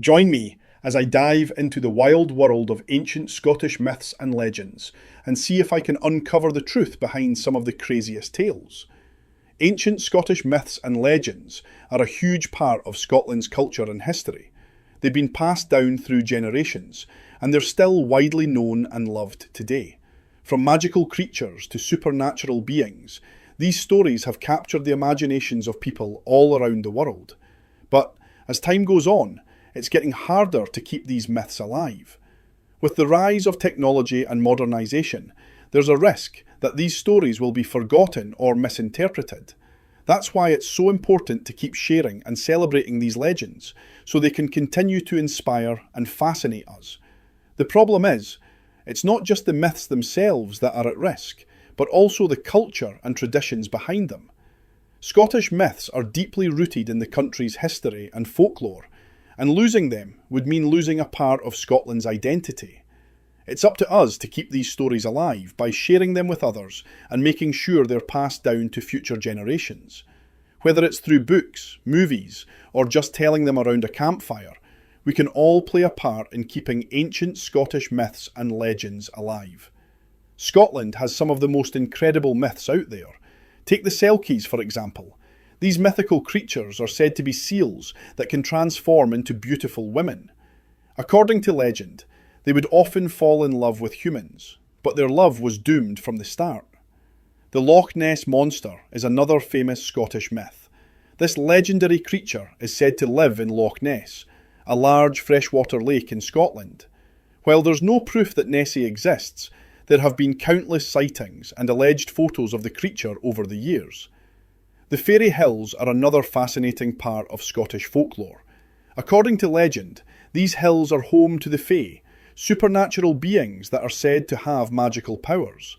Join me as I dive into the wild world of ancient Scottish myths and legends and see if I can uncover the truth behind some of the craziest tales. Ancient Scottish myths and legends are a huge part of Scotland's culture and history. They've been passed down through generations, and they're still widely known and loved today. From magical creatures to supernatural beings, these stories have captured the imaginations of people all around the world. But as time goes on, it's getting harder to keep these myths alive. With the rise of technology and modernisation, there's a risk that these stories will be forgotten or misinterpreted. That's why it's so important to keep sharing and celebrating these legends, so they can continue to inspire and fascinate us. The problem is, it's not just the myths themselves that are at risk, but also the culture and traditions behind them. Scottish myths are deeply rooted in the country's history and folklore, and losing them would mean losing a part of Scotland's identity. It's up to us to keep these stories alive by sharing them with others and making sure they're passed down to future generations. Whether it's through books, movies, or just telling them around a campfire, we can all play a part in keeping ancient Scottish myths and legends alive. Scotland has some of the most incredible myths out there. Take the Selkies, for example. These mythical creatures are said to be seals that can transform into beautiful women. According to legend, they would often fall in love with humans, but their love was doomed from the start. The Loch Ness Monster is another famous Scottish myth. This legendary creature is said to live in Loch Ness, a large freshwater lake in Scotland. While there's no proof that Nessie exists, there have been countless sightings and alleged photos of the creature over the years. The fairy hills are another fascinating part of Scottish folklore. According to legend, these hills are home to the Fae, supernatural beings that are said to have magical powers.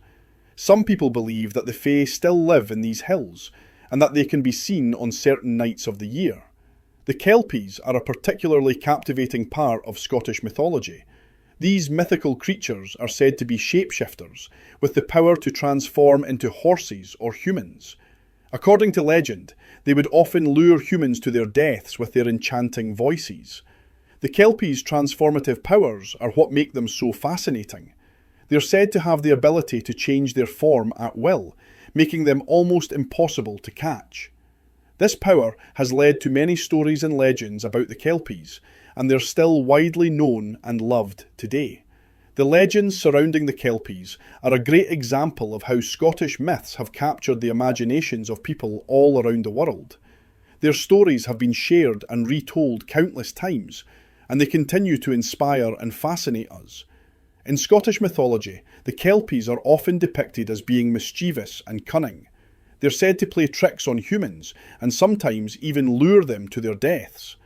Some people believe that the Fae still live in these hills, and that they can be seen on certain nights of the year. The Kelpies are a particularly captivating part of Scottish mythology. These mythical creatures are said to be shapeshifters, with the power to transform into horses or humans. According to legend, they would often lure humans to their deaths with their enchanting voices. The Kelpies' transformative powers are what make them so fascinating. They're said to have the ability to change their form at will, making them almost impossible to catch. This power has led to many stories and legends about the Kelpies, and they're still widely known and loved today. The legends surrounding the Kelpies are a great example of how Scottish myths have captured the imaginations of people all around the world. Their stories have been shared and retold countless times, and they continue to inspire and fascinate us. In Scottish mythology, the Kelpies are often depicted as being mischievous and cunning. They're said to play tricks on humans, and sometimes even lure them to their deaths.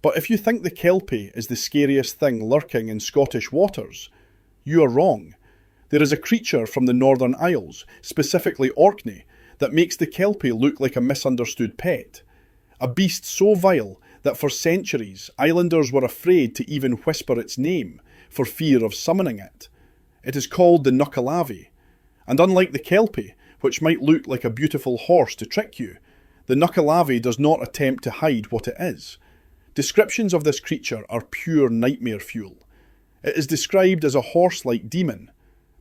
But if you think the Kelpie is the scariest thing lurking in Scottish waters, you are wrong. There is a creature from the Northern Isles, specifically Orkney, that makes the Kelpie look like a misunderstood pet. A beast so vile that for centuries islanders were afraid to even whisper its name for fear of summoning it. It is called the Nuckelavee, and unlike the Kelpie, which might look like a beautiful horse to trick you, the Nuckelavee does not attempt to hide what it is. Descriptions of this creature are pure nightmare fuel. It is described as a horse-like demon,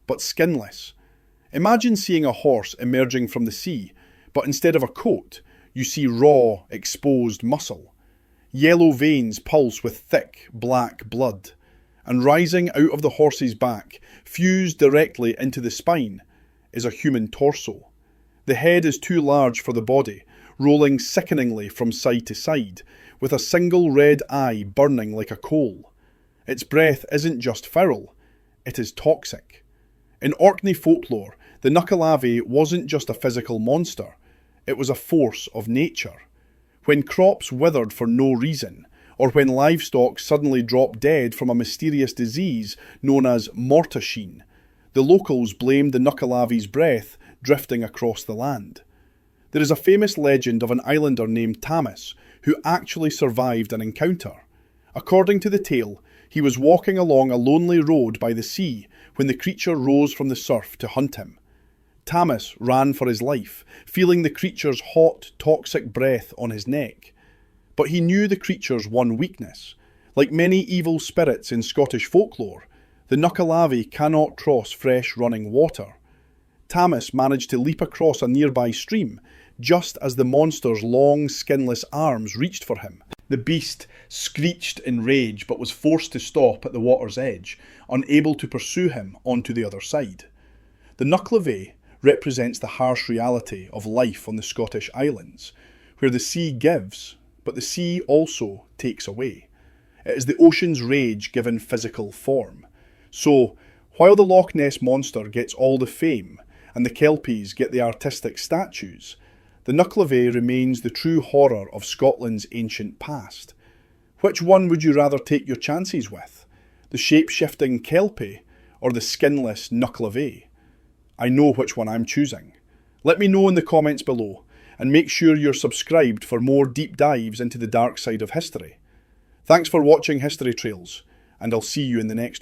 but skinless. Imagine seeing a horse emerging from the sea, but instead of a coat, you see raw, exposed muscle. Yellow veins pulse with thick, black blood, and rising out of the horse's back, fused directly into the spine, is a human torso. The head is too large for the body, rolling sickeningly from side to side, with a single red eye burning like a coal. Its breath isn't just foul, it is toxic. In Orkney folklore, the Nuckelavee wasn't just a physical monster, it was a force of nature. When crops withered for no reason, or when livestock suddenly dropped dead from a mysterious disease known as mortasheen, the locals blamed the Nuckelavee's breath drifting across the land. There is a famous legend of an islander named Thomas who actually survived an encounter. According to the tale, he was walking along a lonely road by the sea when the creature rose from the surf to hunt him. Thomas ran for his life, feeling the creature's hot, toxic breath on his neck. But he knew the creature's one weakness. Like many evil spirits in Scottish folklore, the Nuckelavee cannot cross fresh running water. Tamas managed to leap across a nearby stream just as the monster's long, skinless arms reached for him. The beast screeched in rage but was forced to stop at the water's edge, unable to pursue him onto the other side. The Nuckelavee represents the harsh reality of life on the Scottish Islands, where the sea gives, but the sea also takes away. It is the ocean's rage given physical form. So, while the Loch Ness Monster gets all the fame, and the Kelpies get the artistic statues, the Nuckelavee remains the true horror of Scotland's ancient past. Which one would you rather take your chances with? The shape-shifting Kelpie or the skinless Nuckelavee? I know which one I'm choosing. Let me know in the comments below, and make sure you're subscribed for more deep dives into the dark side of history. Thanks for watching History Trails, and I'll see you in the next one.